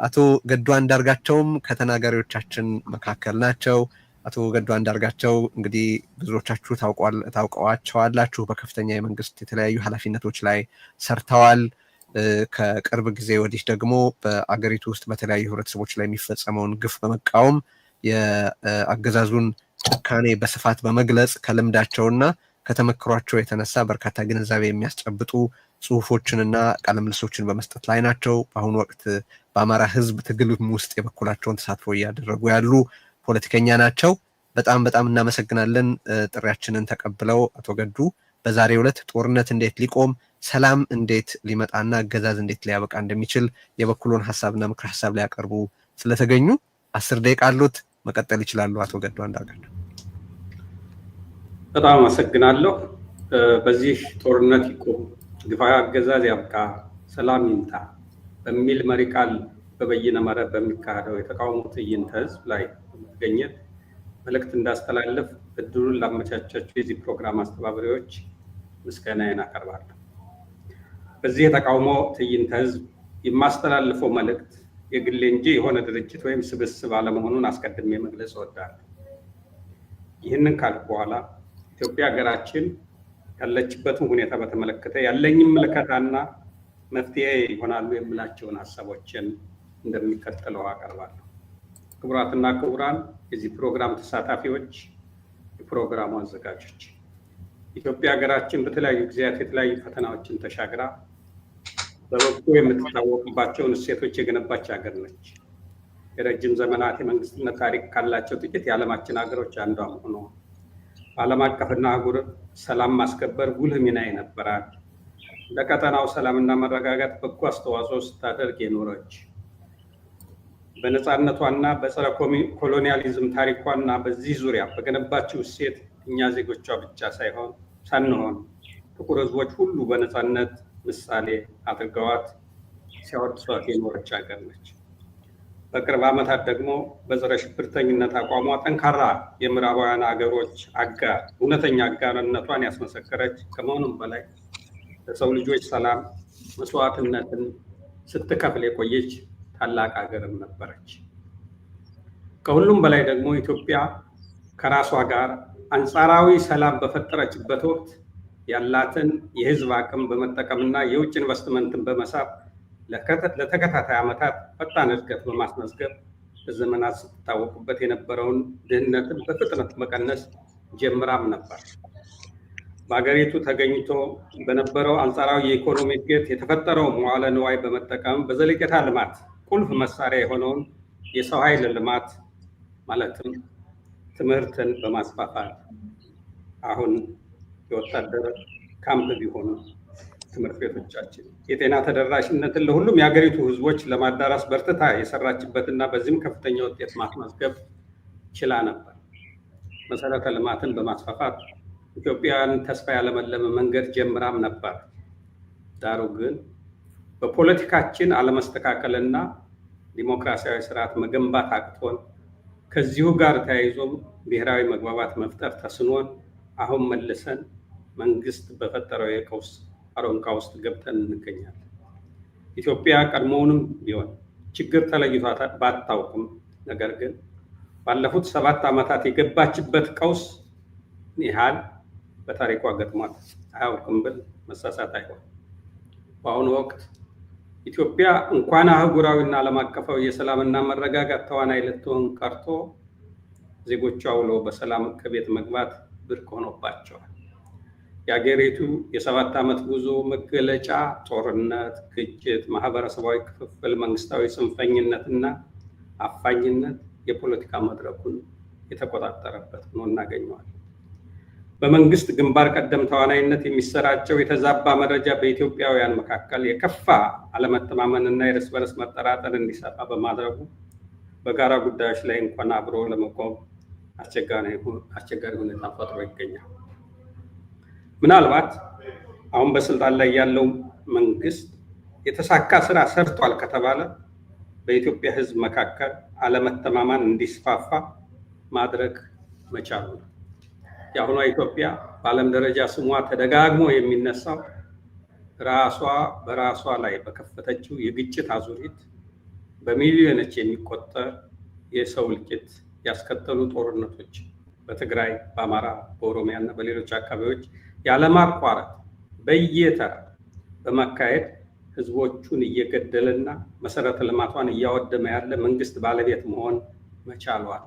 አቶ ገዱ አንዳርጋቸውም ከተናጋሪዎቻችን መካከል ናቸው። አቶ ገዱ አንዳርጋቸው እንግዲህ ብዙዎቻችሁ ታውቀዋቸዋላችሁ። በከፍተኛ የመንግስት የተለያዩ ኃላፊነቶች ላይ ሰርተዋል። ከቅርብ ጊዜ ወዲህ ደግሞ በአገሪቱ ውስጥ በተለያዩ ህብረተሰቦች ላይ የሚፈጸመውን ግፍ በመቃወም የአገዛዙን ጭካኔ በስፋት በመግለጽ ከልምዳቸውና ከተመክሯቸው የተነሳ በርካታ ግንዛቤ የሚያስጨብጡ ጽሁፎችንና ቃለምልሶችን በመስጠት ላይ ናቸው። በአሁኑ ወቅት በአማራ ህዝብ ትግልም ውስጥ የበኩላቸውን ተሳትፎ እያደረጉ ያሉ ፖለቲከኛ ናቸው። በጣም እናመሰግናለን ጥሪያችንን ተቀብለው አቶ ገዱ በዛሬው ዕለት ጦርነት እንዴት ሊቆም፣ ሰላም እንዴት ሊመጣና አገዛዝ እንዴት ሊያበቃ እንደሚችል የበኩሉን ሐሳብና ምክር ሐሳብ ሊያቀርቡ ስለተገኙ 10 ደቂቃ አሉት፣ መቀጠል ይችላሉ። አቶ ገዱ አንዳርጋቸው። በጣም አመሰግናለሁ። በዚህ ጦርነት ይቆም፣ ግፋዊ አገዛዝ ያብቃ፣ ሰላም ይምጣ በሚል መሪ ቃል በበይነ መረብ በሚካሄደው የተቃውሞ ትዕይንተ ህዝብ ላይ በመገኘት መልእክት እንዳስተላለፍ እድሉን ላመቻቻችሁ የዚህ ፕሮግራም አስተባባሪዎች ምስጋናዬን አቀርባለሁ። በዚህ የተቃውሞ ትዕይንተ ህዝብ የማስተላልፈው መልእክት የግሌ እንጂ የሆነ ድርጅት ወይም ስብስብ አለመሆኑን አስቀድሜ መግለጽ እወዳለሁ። ይህንን ካልኩ በኋላ ኢትዮጵያ ሀገራችን ያለችበትን ሁኔታ በተመለከተ ያለኝን ምልከታና መፍትሄ ይሆናሉ የምላቸውን ሀሳቦችን እንደሚከተለው አቀርባለሁ። ክቡራትና ክቡራን የዚህ ፕሮግራም ተሳታፊዎች፣ የፕሮግራሙ አዘጋጆች፣ ኢትዮጵያ ሀገራችን በተለያዩ ጊዜያት የተለያዩ ፈተናዎችን ተሻግራ በበጎ የምትታወቅባቸውን እሴቶች የገነባች ሀገር ነች። የረጅም ዘመናት የመንግስትነት ታሪክ ካላቸው ጥቂት የዓለማችን ሀገሮች አንዷ ሆኖ በዓለም አቀፍና አህጉር ሰላም ማስከበር ጉልህ ሚና የነበራት፣ ለቀጠናው ሰላምና መረጋጋት በጎ አስተዋጽኦ ስታደርግ የኖረች፣ በነፃነቷና በጸረ ኮሎኒያሊዝም ታሪኳና በዚህ ዙሪያ በገነባችው እሴት እኛ ዜጎቿ ብቻ ሳንሆን ጥቁር ህዝቦች ሁሉ በነፃነት ምሳሌ አድርገዋት ሲያወድሷት የኖረች ሀገር ነች። በቅርብ ዓመታት ደግሞ በጸረ ሽብርተኝነት አቋሟ ጠንካራ የምዕራባውያን ሀገሮች እውነተኛ አጋርነቷን ያስመሰከረች ከመሆኑም በላይ ለሰው ልጆች ሰላም መስዋዕትነትን ስትከፍል የቆየች ታላቅ ሀገርም ነበረች። ከሁሉም በላይ ደግሞ ኢትዮጵያ ከራሷ ጋር አንጻራዊ ሰላም በፈጠረችበት ወቅት ያላትን የህዝብ አቅም በመጠቀምና የውጭ ኢንቨስትመንትን በመሳብ ለተከታታይ ዓመታት ፈጣን እድገት በማስመዝገብ በዘመናት ስትታወቁበት የነበረውን ድህነትን በፍጥነት መቀነስ ጀምራም ነበር። በሀገሪቱ ተገኝቶ በነበረው አንጻራዊ የኢኮኖሚ እድገት የተፈጠረው መዋዕለ ንዋይ በመጠቀም በዘለቄታ ልማት ቁልፍ መሳሪያ የሆነውን የሰው ኃይል ልማት ማለትም ትምህርትን በማስፋፋት አሁን የወታደር ካምፕ ቢሆኑ ትምህርት ቤቶቻችን የጤና ተደራሽነትን ለሁሉም የሀገሪቱ ህዝቦች ለማዳረስ በርትታ የሰራችበትና በዚህም ከፍተኛ ውጤት ማስመዝገብ ችላ ነበር። መሰረተ ልማትን በማስፋፋት ኢትዮጵያን ተስፋ ያለመለመ መንገድ ጀምራም ነበር። ዳሩ ግን በፖለቲካችን አለመስተካከልና ዲሞክራሲያዊ ስርዓት መገንባት አቅቶን ከዚሁ ጋር ተያይዞም ብሔራዊ መግባባት መፍጠር ተስኖን አሁን መልሰን መንግስት በፈጠረው የቀውስ አሮንቃ ውስጥ ገብተን እንገኛለን። ኢትዮጵያ ቀድሞውንም ቢሆን ችግር ተለይቷት ባታውቅም፣ ነገር ግን ባለፉት 7 ዓመታት የገባችበት ቀውስ ያህል በታሪኳ ገጥሟት አያውቅም ብል መሳሳት አይሆን። በአሁኑ ወቅት ኢትዮጵያ እንኳን አህጉራዊና ዓለም አቀፋዊ የሰላምና መረጋጋት ተዋናይ ልትሆን ቀርቶ ዜጎቿ ውሎ በሰላም ከቤት መግባት ብርቅ ሆኖባቸዋል። የሀገሪቱ የ7 ዓመት ጉዞ መገለጫ ጦርነት፣ ግጭት፣ ማህበረሰባዊ ክፍፍል፣ መንግስታዊ ጽንፈኝነትና አፋኝነት የፖለቲካ መድረኩን የተቆጣጠረበት ሆኖ እናገኘዋለን። በመንግስት ግንባር ቀደም ተዋናይነት የሚሰራጨው የተዛባ መረጃ በኢትዮጵያውያን መካከል የከፋ አለመተማመንና የእርስ በርስ መጠራጠር እንዲሰፋ በማድረጉ በጋራ ጉዳዮች ላይ እንኳን አብሮ ለመቆም አስቸጋሪ ሁኔታ ፈጥሮ ይገኛል። ምናልባት አሁን በስልጣን ላይ ያለው መንግስት የተሳካ ስራ ሰርቷል ከተባለ በኢትዮጵያ ህዝብ መካከል አለመተማመን እንዲስፋፋ ማድረግ መቻሉ ነው። የአሁኗ ኢትዮጵያ በዓለም ደረጃ ስሟ ተደጋግሞ የሚነሳው ራሷ በራሷ ላይ በከፈተችው የግጭት አዙሪት በሚሊዮኖች የሚቆጠር የሰው እልቂት ያስከተሉ ጦርነቶች በትግራይ፣ በአማራ፣ በኦሮሚያ እና በሌሎች አካባቢዎች ያለማቋረጥ በየተራ በማካሄድ ህዝቦቹን እየገደለና መሰረተ ልማቷን እያወደመ ያለ መንግስት ባለቤት መሆን መቻሏል።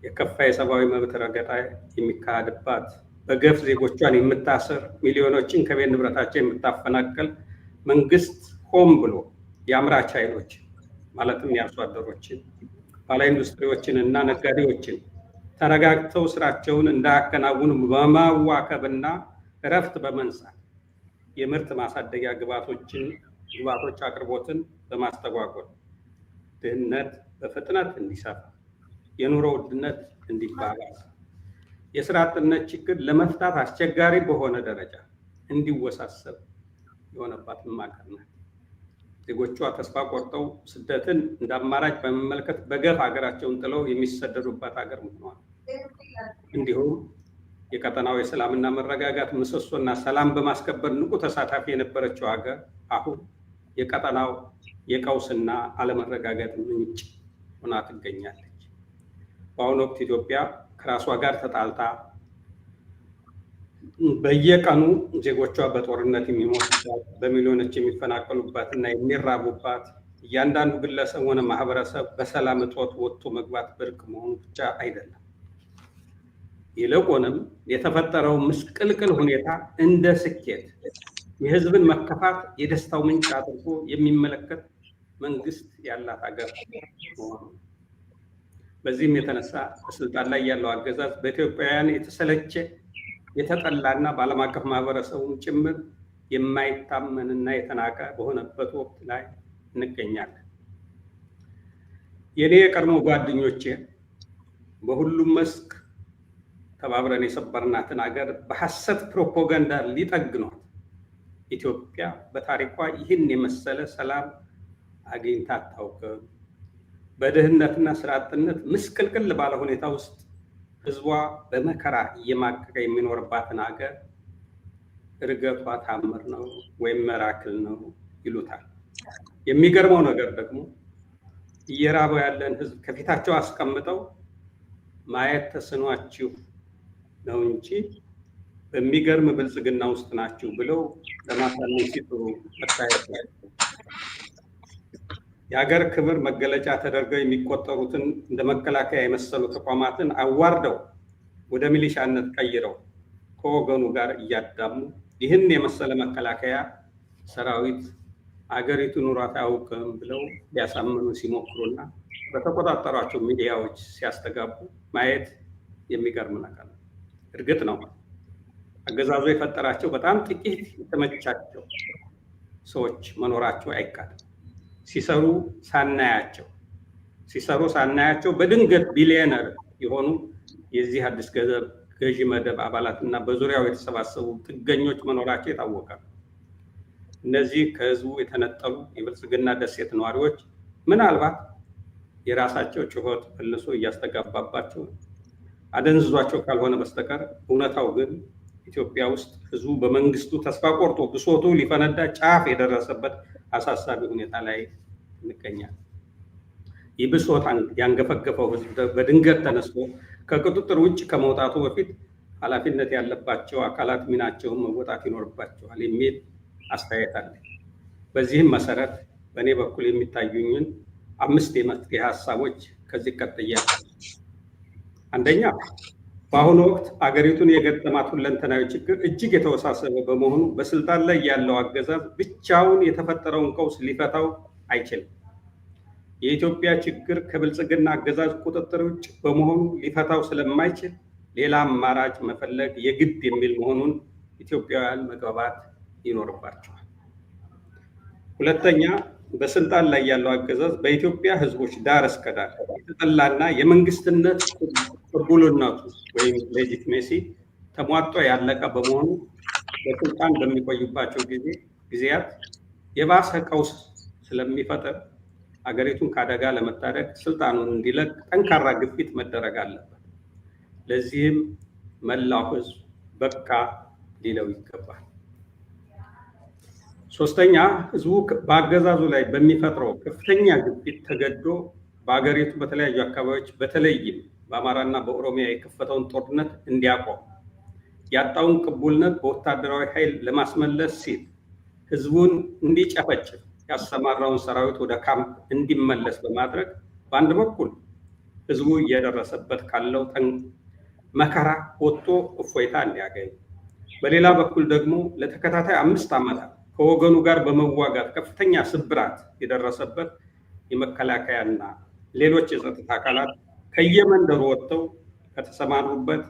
የከፋ የሰብአዊ መብት ረገጣ የሚካሄድባት፣ በገፍ ዜጎቿን የምታስር፣ ሚሊዮኖችን ከቤት ንብረታቸው የምታፈናቅል መንግስት ሆን ብሎ የአምራች ኃይሎች ማለትም የአርሶ አደሮችን፣ ባለ ኢንዱስትሪዎችን እና ነጋዴዎችን ተረጋግተው ስራቸውን እንዳያከናውኑ በማዋከብና እረፍት በመንሳት የምርት ማሳደጊያ ግብዓቶች አቅርቦትን በማስተጓጎል ድህነት በፍጥነት እንዲሰፋ፣ የኑሮ ውድነት እንዲባባስ፣ የስራ አጥነት ችግር ለመፍታት አስቸጋሪ በሆነ ደረጃ እንዲወሳሰብ የሆነባት ሀገር ናት። ዜጎቿ ተስፋ ቆርጠው ስደትን እንደ አማራጭ በመመልከት በገፍ ሀገራቸውን ጥለው የሚሰደዱባት ሀገር ሆኗል። እንዲሁም የቀጠናው የሰላምና መረጋጋት ምሰሶና ሰላም በማስከበር ንቁ ተሳታፊ የነበረችው ሀገር አሁን የቀጠናው የቀውስና አለመረጋጋት ምንጭ ሆና ትገኛለች። በአሁኑ ወቅት ኢትዮጵያ ከራሷ ጋር ተጣልታ በየቀኑ ዜጎቿ በጦርነት የሚሞቱባት፣ በሚሊዮኖች የሚፈናቀሉባት እና የሚራቡባት፣ እያንዳንዱ ግለሰብ ሆነ ማህበረሰብ በሰላም እጦት ወጥቶ መግባት ብርቅ መሆኑ ብቻ አይደለም። ይልቁንም የተፈጠረው ምስቅልቅል ሁኔታ እንደ ስኬት የህዝብን መከፋት የደስታው ምንጭ አድርጎ የሚመለከት መንግስት ያላት ሀገር መሆኑ። በዚህም የተነሳ በስልጣን ላይ ያለው አገዛዝ በኢትዮጵያውያን የተሰለቸ የተጠላና በዓለም አቀፍ ማህበረሰቡም ጭምር የማይታመንና የተናቀ በሆነበት ወቅት ላይ እንገኛለን። የኔ የቀድሞ ጓደኞቼ በሁሉም መስክ ተባብረን የሰበርናትን ሀገር በሐሰት ፕሮፓጋንዳ ሊጠግኗት፣ ኢትዮጵያ በታሪኳ ይህን የመሰለ ሰላም አግኝታ አታውቅም፣ በድህነትና ስራ አጥነት ምስቅልቅል ባለ ሁኔታ ውስጥ ህዝቧ በመከራ እየማቀቀ የሚኖርባትን ሀገር እርገቷ ታምር ነው ወይም መራክል ነው ይሉታል። የሚገርመው ነገር ደግሞ እየራበው ያለን ህዝብ ከፊታቸው አስቀምጠው ማየት ተስኗችሁ ነው እንጂ በሚገርም ብልጽግና ውስጥ ናችሁ ብለው ለማሳመን ሲጥሩ መታየት ነው። የሀገር ክብር መገለጫ ተደርገው የሚቆጠሩትን እንደ መከላከያ የመሰሉ ተቋማትን አዋርደው ወደ ሚሊሻነት ቀይረው ከወገኑ ጋር እያዳሙ ይህን የመሰለ መከላከያ ሰራዊት አገሪቱ ኑሯት አያውቅም ብለው ሊያሳምኑ ሲሞክሩና በተቆጣጠሯቸው ሚዲያዎች ሲያስተጋቡ ማየት የሚገርም ነገር ነው። እርግጥ ነው አገዛዙ የፈጠራቸው በጣም ጥቂት የተመቻቸው ሰዎች መኖራቸው አይካድም። ሲሰሩ ሳናያቸው በድንገት ቢሊዮነር የሆኑ የዚህ አዲስ ገዢ መደብ አባላት እና በዙሪያው የተሰባሰቡ ጥገኞች መኖራቸው የታወቀ ነው። እነዚህ ከህዝቡ የተነጠሉ የብልጽግና ደሴት ነዋሪዎች ምናልባት የራሳቸው ጩኸት መልሶ እያስተጋባባቸው አደንዝዟቸው ካልሆነ በስተቀር እውነታው ግን ኢትዮጵያ ውስጥ ህዝቡ በመንግስቱ ተስፋ ቆርጦ ብሶቱ ሊፈነዳ ጫፍ የደረሰበት አሳሳቢ ሁኔታ ላይ እንገኛለን። ይህ ብሶት ያንገፈገፈው ህዝብ በድንገት ተነስቶ ከቁጥጥር ውጭ ከመውጣቱ በፊት ኃላፊነት ያለባቸው አካላት ሚናቸውን መወጣት ይኖርባቸዋል የሚል አስተያየት አለ። በዚህም መሰረት በእኔ በኩል የሚታዩኝን 5 የመፍትሄ ሀሳቦች ከዚህ ቀጥያለሁ። አንደኛ፣ በአሁኑ ወቅት አገሪቱን የገጠማት ሁለንተናዊ ችግር እጅግ የተወሳሰበ በመሆኑ በስልጣን ላይ ያለው አገዛዝ ብቻውን የተፈጠረውን ቀውስ ሊፈታው አይችልም። የኢትዮጵያ ችግር ከብልጽግና አገዛዝ ቁጥጥር ውጭ በመሆኑ ሊፈታው ስለማይችል ሌላ አማራጭ መፈለግ የግድ የሚል መሆኑን ኢትዮጵያውያን መግባባት ይኖርባቸዋል። ሁለተኛ፣ በስልጣን ላይ ያለው አገዛዝ በኢትዮጵያ ህዝቦች ዳር እስከ ዳር የተጠላና የመንግስትነት ቅቡልነቱ ወይም ሌጂቲሜሲ ተሟጦ ያለቀ በመሆኑ በስልጣን በሚቆዩባቸው ጊዜያት የባሰ ቀውስ ስለሚፈጠር አገሪቱን ከአደጋ ለመታደግ ስልጣኑን እንዲለቅ ጠንካራ ግፊት መደረግ አለበት። ለዚህም መላው ህዝብ በቃ ሊለው ይገባል። ሶስተኛ ህዝቡ በአገዛዙ ላይ በሚፈጥረው ከፍተኛ ግፊት ተገዶ በአገሪቱ በተለያዩ አካባቢዎች በተለይም በአማራና በኦሮሚያ የከፈተውን ጦርነት እንዲያቆም ያጣውን ቅቡልነት በወታደራዊ ኃይል ለማስመለስ ሲል ህዝቡን እንዲጨፈጭፍ ያሰማራውን ሰራዊት ወደ ካምፕ እንዲመለስ በማድረግ በአንድ በኩል ህዝቡ እየደረሰበት ካለው መከራ ወጥቶ እፎይታ እንዲያገኝ፣ በሌላ በኩል ደግሞ ለተከታታይ 5 ዓመታት ከወገኑ ጋር በመዋጋት ከፍተኛ ስብራት የደረሰበት የመከላከያና ሌሎች የጸጥታ አካላት ከየመንደሩ ወጥተው ከተሰማሩበት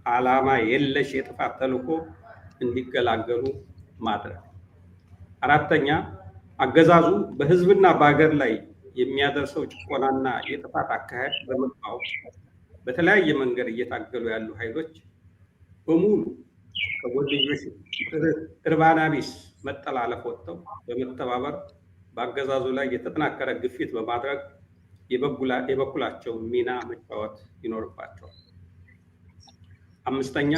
ዓላማ የለሽ የጥፋት ተልዕኮ እንዲገላገሉ ማድረግ። አራተኛ አገዛዙ በህዝብና በሀገር ላይ የሚያደርሰው ጭቆናና የጥፋት አካሄድ በመቃወም በተለያየ መንገድ እየታገሉ ያሉ ኃይሎች በሙሉ ከጎንዮሽ እርባና ቢስ መጠላለፍ ወጥተው በመተባበር በአገዛዙ ላይ የተጠናከረ ግፊት በማድረግ የበኩላቸውን ሚና መጫወት ይኖርባቸዋል። አምስተኛ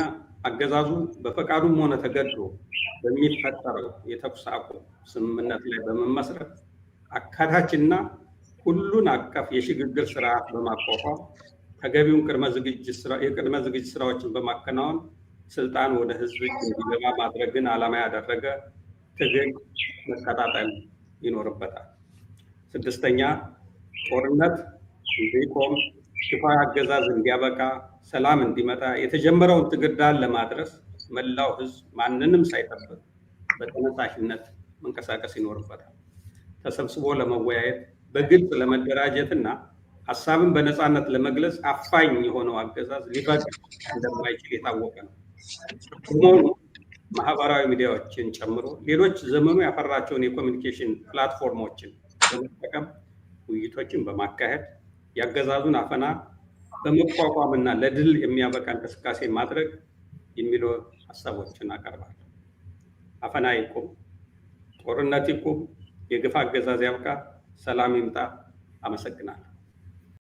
አገዛዙ በፈቃዱም ሆነ ተገዶ በሚፈጠረው የተኩስ አቁም ስምምነት ላይ በመመስረት አካታችና ሁሉን አቀፍ የሽግግር ስርዓት በማቋቋም ተገቢውን የቅድመ ዝግጅት ስራዎችን በማከናወን ስልጣን ወደ ህዝብ እንዲገባ ማድረግን ዓላማ ያደረገ ትግል መቀጣጠል ይኖርበታል። ስድስተኛ ጦርነት እንዲቆም፣ ግፋዊ አገዛዝ እንዲያበቃ፣ ሰላም እንዲመጣ የተጀመረውን ትግል ዳር ለማድረስ መላው ህዝብ ማንንም ሳይጠብቅ በተነሳሽነት መንቀሳቀስ ይኖርበታል። ተሰብስቦ ለመወያየት በግልጽ ለመደራጀት እና ሀሳብን በነፃነት ለመግለጽ አፋኝ የሆነው አገዛዝ ሊፈቅድ እንደማይችል የታወቀ ነው። በመሆኑ ማህበራዊ ሚዲያዎችን ጨምሮ ሌሎች ዘመኑ ያፈራቸውን የኮሚኒኬሽን ፕላትፎርሞችን በመጠቀም ውይይቶችን በማካሄድ የአገዛዙን አፈና በመቋቋምና ለድል የሚያበቃ እንቅስቃሴ ማድረግ የሚሉ ሀሳቦችን አቀርባለሁ። አፈና ይቁም፣ ጦርነት ይቁም፣ የግፍ አገዛዝ ያብቃ፣ ሰላም ይምጣ። አመሰግናለሁ።